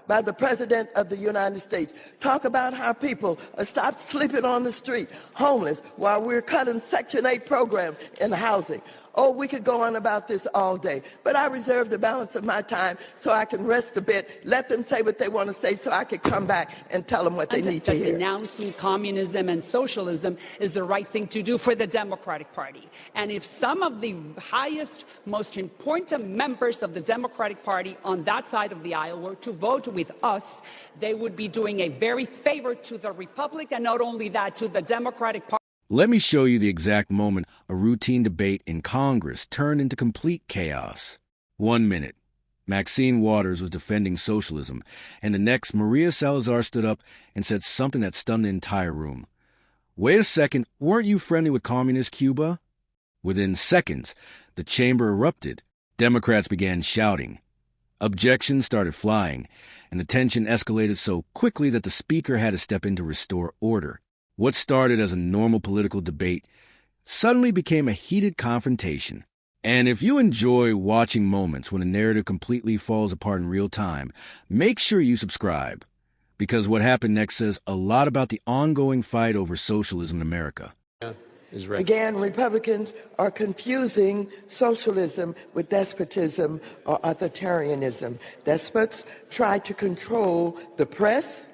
by the President of the United States. Talk about how people stop sleeping on the street, homeless, while we're cutting Section 8 programs in housing. Oh, we could go on about this all day, but I reserve the balance of my time so I can rest a bit, let them say what they want to say so I can come back and tell them what they need to hear. Denouncing communism and socialism is the right thing to do for the Democratic Party. And if some of the highest, most important members of the Democratic Party on that side of the aisle were to vote with us, they would be doing a very favor to the Republic, and not only that, to the Democratic Party. Let me show you the exact moment a routine debate in Congress turned into complete chaos. 1 minute, Maxine Waters was defending socialism, and the next, Maria Salazar stood up and said something that stunned the entire room. Wait a second, weren't you friendly with communist Cuba? Within seconds, the chamber erupted. Democrats began shouting. Objections started flying, and the tension escalated so quickly that the speaker had to step in to restore order. What started as a normal political debate suddenly became a heated confrontation. And if you enjoy watching moments when a narrative completely falls apart in real time, make sure you subscribe, because what happened next says a lot about the ongoing fight over socialism in America. Again, Republicans are confusing socialism with despotism or authoritarianism. Despots try to control the press,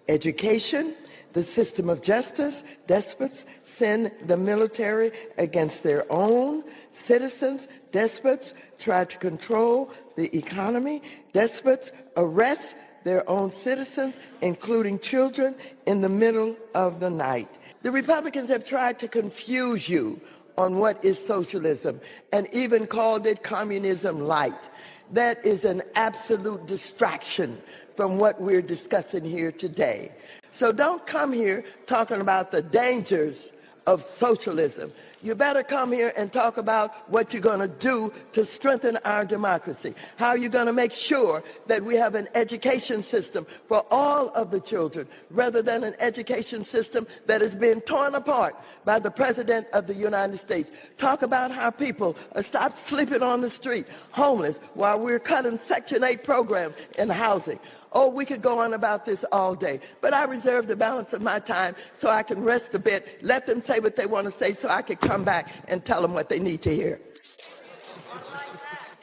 education, the system of justice. Despots send the military against their own citizens. Despots try to control the economy. Despots arrest their own citizens, including children, in the middle of the night. The Republicans have tried to confuse you on what is socialism and even called it communism light. That is an absolute distraction from what we're discussing here today. So don't come here talking about the dangers of socialism. You better come here and talk about what you're going to do to strengthen our democracy, how you're going to make sure that we have an education system for all of the children, rather than an education system that is being torn apart by the President of the United States. Talk about how people stop sleeping on the street, homeless, while we're cutting Section 8 programs in housing. Oh, we could go on about this all day, but I reserve the balance of my time so I can rest a bit, let them say what they want to say so I can come back and tell them what they need to hear.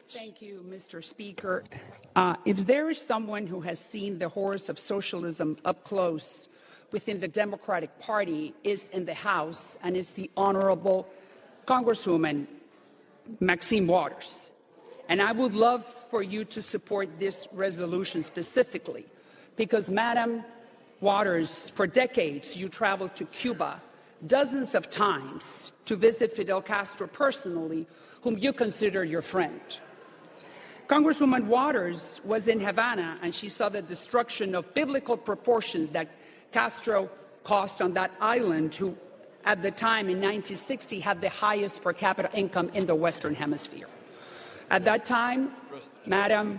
Thank you, Mr. Speaker. If there is someone who has seen the horrors of socialism up close within the Democratic Party, is in the House, and it's the Honorable Congresswoman Maxine Waters. And I would love for you to support this resolution specifically, because, Madam Waters, for decades you traveled to Cuba dozens of times to visit Fidel Castro personally, whom you consider your friend. Congresswoman Waters was in Havana, and she saw the destruction of biblical proportions that Castro caused on that island, who at the time in 1960 had the highest per capita income in the Western Hemisphere. At that time, Madam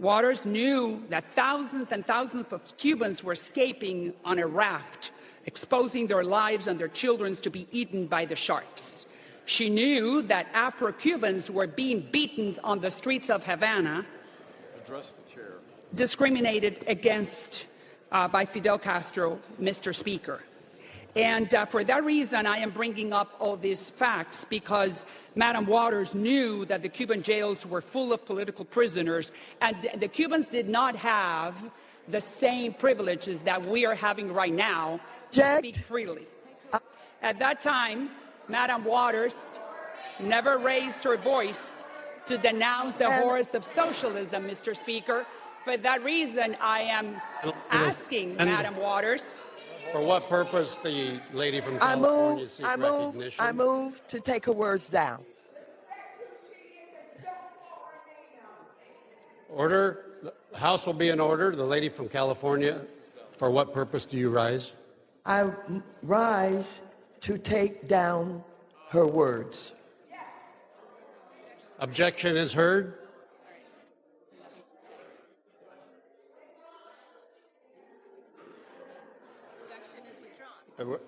Waters knew that thousands and thousands of Cubans were escaping on a raft, exposing their lives and their children to be eaten by the sharks. She knew that Afro-Cubans were being beaten on the streets of Havana, discriminated against by Fidel Castro, Mr. Speaker. And for that reason, I am bringing up all these facts, because Madam Waters knew that the Cuban jails were full of political prisoners, and the Cubans did not have the same privileges that we are having right now to speak freely. At that time, Madam Waters never raised her voice to denounce the horrors of socialism, Mr. Speaker. For that reason, I am asking Madam Waters, for what purpose the lady from California seeks recognition? I move to take her words down. Order. The House will be in order. The lady from California, for what purpose do you rise? I rise to take down her words. Objection is heard.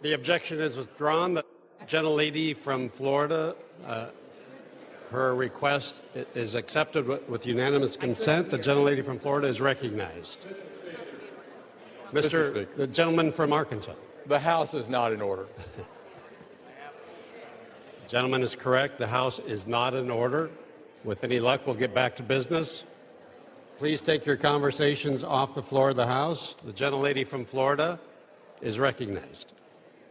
The objection is withdrawn. The gentlelady from Florida Her request is accepted with unanimous consent. The gentlelady from Florida is recognized. The gentleman from Arkansas. The House is not in order. The gentleman is correct. The House is not in order. With any luck, we'll get back to business. Please take your conversations off the floor of the House. The gentlelady from Florida is recognized.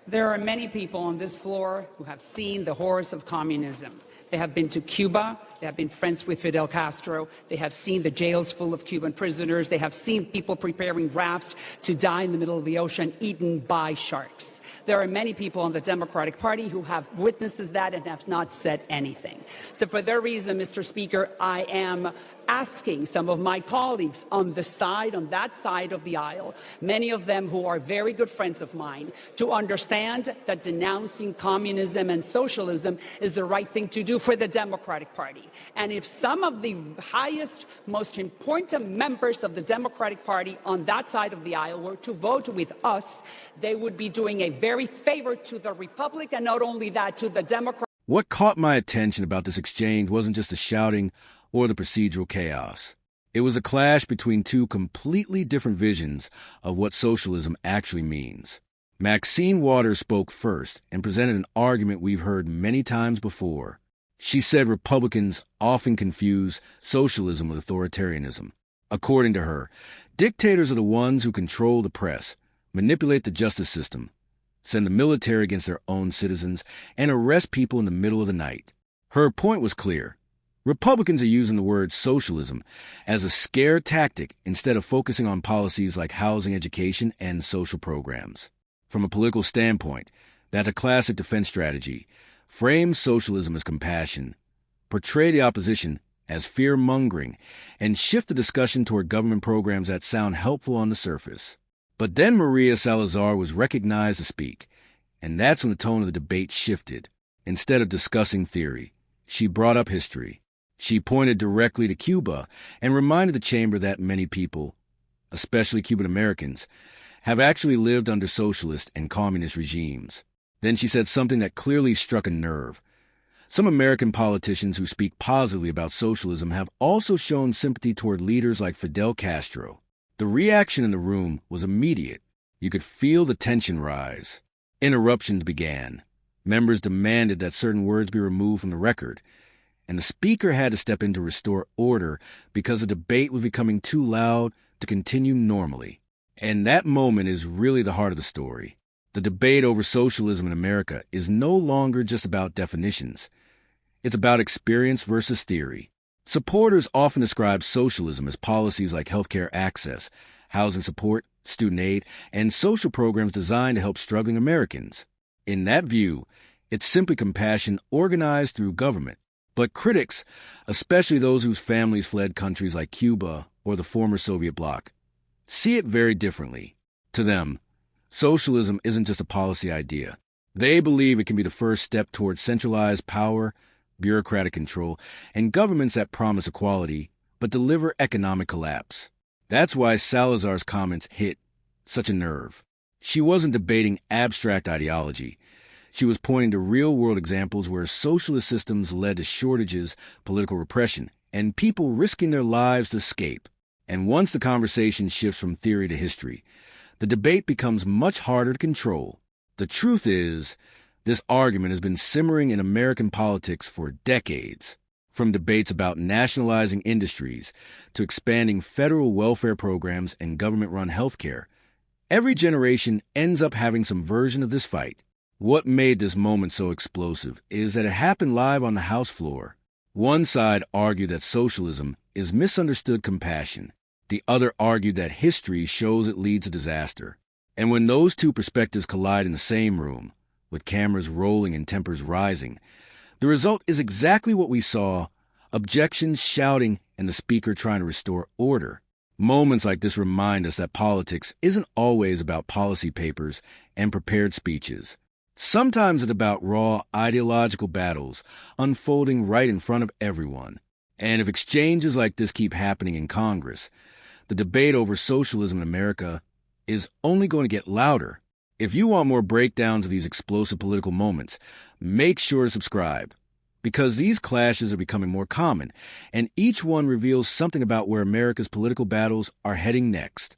There are many people on this floor who have seen the horrors of communism. They have been to Cuba. They have been friends with Fidel Castro. They have seen the jails full of Cuban prisoners. They have seen people preparing rafts to die in the middle of the ocean, eaten by sharks. There are many people in the Democratic Party who have witnessed that and have not said anything. So for that reason, Mr. Speaker, I am asking some of my colleagues on that side of the aisle, many of them who are very good friends of mine, to understand that denouncing communism and socialism is the right thing to do for the Democratic Party. And if some of the highest, most important members of the Democratic Party on that side of the aisle were to vote with us, they would be doing a very favor to the Republic, and not only that, to the Democrat. What caught my attention about this exchange wasn't just the shouting or the procedural chaos. It was a clash between two completely different visions of what socialism actually means. Maxine Waters spoke first and presented an argument we've heard many times before. She said Republicans often confuse socialism with authoritarianism. According to her, dictators are the ones who control the press, manipulate the justice system, send the military against their own citizens, and arrest people in the middle of the night. Her point was clear. Republicans are using the word socialism as a scare tactic instead of focusing on policies like housing, education, and social programs. From a political standpoint, that's a classic defense strategy. Frame socialism as compassion, portray the opposition as fear-mongering, and shift the discussion toward government programs that sound helpful on the surface. But then Maria Salazar was recognized to speak, and that's when the tone of the debate shifted. Instead of discussing theory, she brought up history. She pointed directly to Cuba and reminded the chamber that many people, especially Cuban Americans, have actually lived under socialist and communist regimes. Then she said something that clearly struck a nerve. Some American politicians who speak positively about socialism have also shown sympathy toward leaders like Fidel Castro. The reaction in the room was immediate. You could feel the tension rise. Interruptions began. Members demanded that certain words be removed from the record, and the speaker had to step in to restore order because the debate was becoming too loud to continue normally. And that moment is really the heart of the story. The debate over socialism in America is no longer just about definitions. It's about experience versus theory. Supporters often describe socialism as policies like healthcare access, housing support, student aid, and social programs designed to help struggling Americans. In that view, it's simply compassion organized through government. But critics, especially those whose families fled countries like Cuba or the former Soviet bloc, see it very differently. To them, socialism isn't just a policy idea. They believe it can be the first step towards centralized power, bureaucratic control, and governments that promise equality but deliver economic collapse. That's why Salazar's comments hit such a nerve. She wasn't debating abstract ideology. She was pointing to real-world examples where socialist systems led to shortages, political repression, and people risking their lives to escape. And once the conversation shifts from theory to history, the debate becomes much harder to control. The truth is, this argument has been simmering in American politics for decades. From debates about nationalizing industries to expanding federal welfare programs and government-run healthcare, every generation ends up having some version of this fight. What made this moment so explosive is that it happened live on the House floor. One side argued that socialism is misunderstood compassion. The other argued that history shows it leads to disaster. And when those two perspectives collide in the same room, with cameras rolling and tempers rising, the result is exactly what we saw: objections, shouting, and the speaker trying to restore order. Moments like this remind us that politics isn't always about policy papers and prepared speeches. Sometimes it's about raw ideological battles unfolding right in front of everyone. And if exchanges like this keep happening in Congress, the debate over socialism in America is only going to get louder. If you want more breakdowns of these explosive political moments, make sure to subscribe, because these clashes are becoming more common, and each one reveals something about where America's political battles are heading next.